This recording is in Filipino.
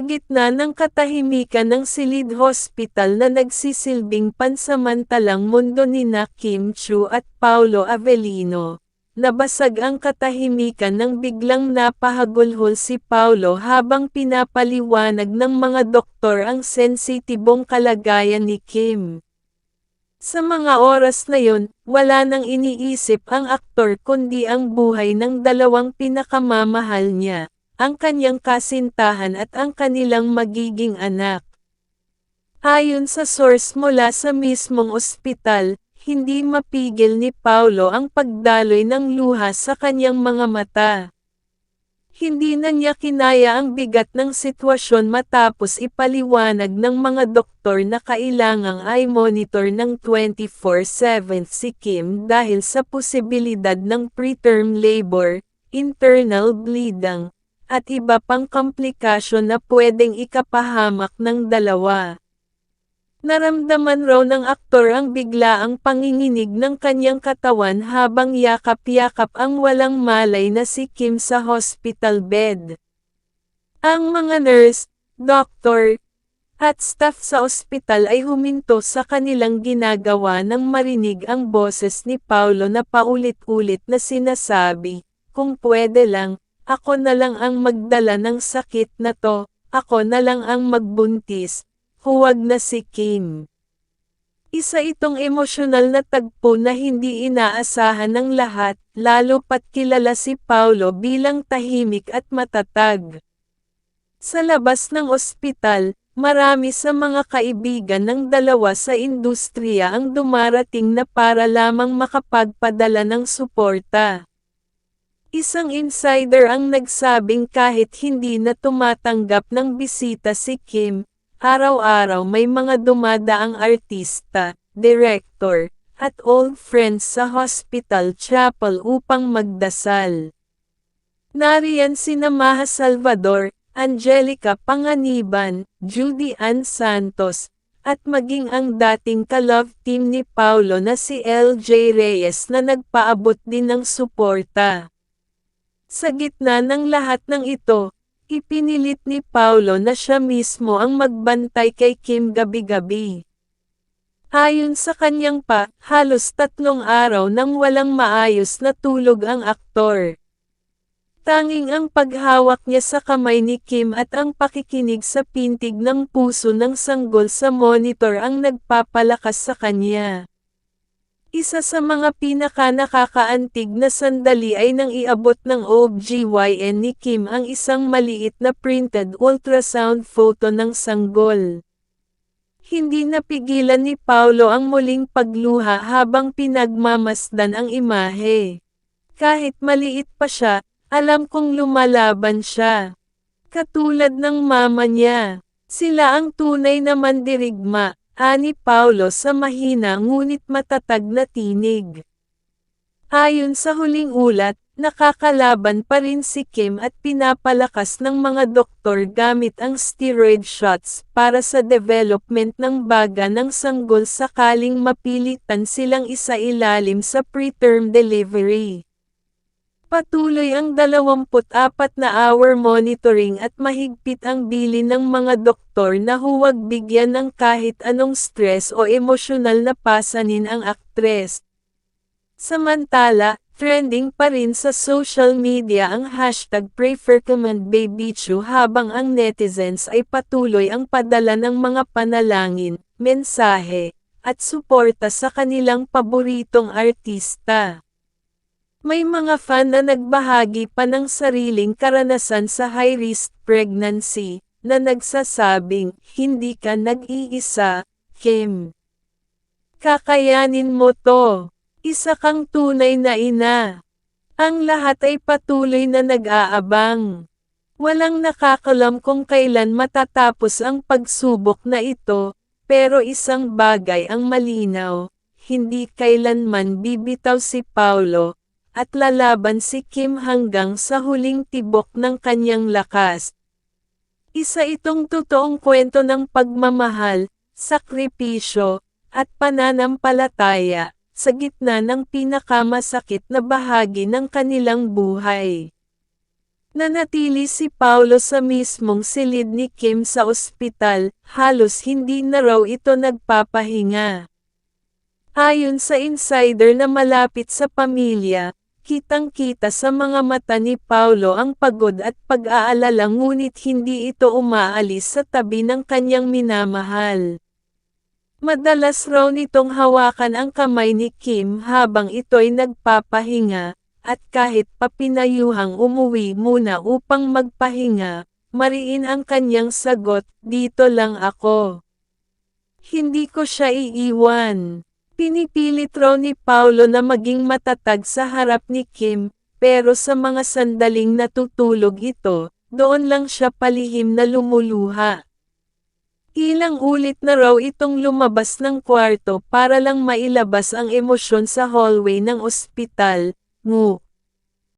gitna ng katahimikan ng Silid Hospital na nagsisilbing pansamantalang mundo nina Kim Chiu at Paolo Avellino, nabasag ang katahimikan nang biglang napahagulhol si Paolo habang pinapaliwanag ng mga doktor ang sensitibong kalagayan ni Kim. Sa mga oras na yon, wala nang iniisip ang aktor kundi ang buhay ng dalawang pinakamamahal niya, ang kanyang kasintahan at ang kanilang magiging anak. Ayon sa source mula sa mismong ospital, hindi mapigil ni Paolo ang pagdaloy ng luha sa kanyang mga mata. Hindi na niya kinaya ang bigat ng sitwasyon matapos ipaliwanag ng mga doktor na kailangang i-monitor ng 24/7 si Kim dahil sa posibilidad ng preterm labor, internal bleeding, at iba pang komplikasyon na pwedeng ikapahamak ng dalawa. Naramdaman raw ng aktor ang biglaang panginginig ng kanyang katawan habang yakap-yakap ang walang malay na si Kim sa hospital bed. Ang mga nurse, doktor, at staff sa ospital ay huminto sa kanilang ginagawa nang marinig ang boses ni Paolo na paulit-ulit na sinasabi, "Kung pwede lang, ako na lang ang magdala ng sakit na to, ako na lang ang magbuntis. Huwag na si Kim." Isa itong emosyonal na tagpo na hindi inaasahan ng lahat, lalo pat kilala si Paolo bilang tahimik at matatag. Sa labas ng ospital, marami sa mga kaibigan ng dalawa sa industriya ang dumarating na para lamang makapagpadala ng suporta. Isang insider ang nagsabing kahit hindi na tumatanggap ng bisita si Kim, araw-araw may mga dumadaang artista, director, at old friends sa hospital chapel upang magdasal. Nariyan sina Maha Salvador, Angelica Panganiban, Judy Ann Santos, at maging ang dating ka-love team ni Paolo na si LJ Reyes na nagpaabot din ng suporta. Sa gitna ng lahat ng ito, ipinilit ni Paolo na siya mismo ang magbantay kay Kim gabi-gabi. Ayon sa kanyang halos 3 araw nang walang maayos na tulog ang aktor. Tanging ang paghawak niya sa kamay ni Kim at ang pakikinig sa pintig ng puso ng sanggol sa monitor ang nagpapalakas sa kanya. Isa sa mga pinaka-nakakaantig na sandali ay nang iabot ng OBGYN ni Kim ang isang maliit na printed ultrasound photo ng sanggol. Hindi napigilan ni Paolo ang muling pagluha habang pinagmamasdan ang imahe. Kahit maliit pa siya, alam kong lumalaban siya. Katulad ng mama niya, sila ang tunay na mandirigma. Ani Paolo sa mahina ngunit matatag na tinig. Ayon sa huling ulat, nakakalaban pa rin si Kim at pinapalakas ng mga doktor gamit ang steroid shots para sa development ng baga ng sanggol sakaling mapilitan silang isailalim sa preterm delivery. Patuloy ang 24 na hour monitoring at mahigpit ang bilin ng mga doktor na huwag bigyan ng kahit anong stress o emosyonal na pasanin ang aktres. Samantala, trending pa rin sa social media ang hashtag #PrayForKimandBabyChiu habang ang netizens ay patuloy ang padala ng mga panalangin, mensahe, at suporta sa kanilang paboritong artista. May mga fan na nagbahagi pa ng sariling karanasan sa high-risk pregnancy, na nagsasabing, "Hindi ka nag-iisa, Kim. Kakayanin mo to. Isa kang tunay na ina." Ang lahat ay patuloy na nag-aabang. Walang nakakalam kung kailan matatapos ang pagsubok na ito, pero isang bagay ang malinaw, hindi kailanman bibitaw si Paolo, at lalaban si Kim hanggang sa huling tibok ng kanyang lakas. Isa itong totoong kwento ng pagmamahal, sakripisyo, at pananampalataya, sa gitna ng pinakamasakit na bahagi ng kanilang buhay. Nanatili si Paulo sa mismong silid ni Kim sa ospital, halos hindi na raw ito nagpapahinga. Ayon sa insider na malapit sa pamilya, kitang-kita sa mga mata ni Paulo ang pagod at pag-aalala ngunit hindi ito umaalis sa tabi ng kanyang minamahal. Madalas raw nitong hawakan ang kamay ni Kim habang ito'y nagpapahinga, at kahit papinayuhang umuwi muna upang magpahinga, mariin ang kanyang sagot, "Dito lang ako. Hindi ko siya iiwan." Pinipilit raw ni Paulo na maging matatag sa harap ni Kim, pero sa mga sandaling natutulog ito, doon lang siya palihim na lumuluha. Ilang ulit na raw itong lumabas ng kwarto para lang mailabas ang emosyon sa hallway ng ospital,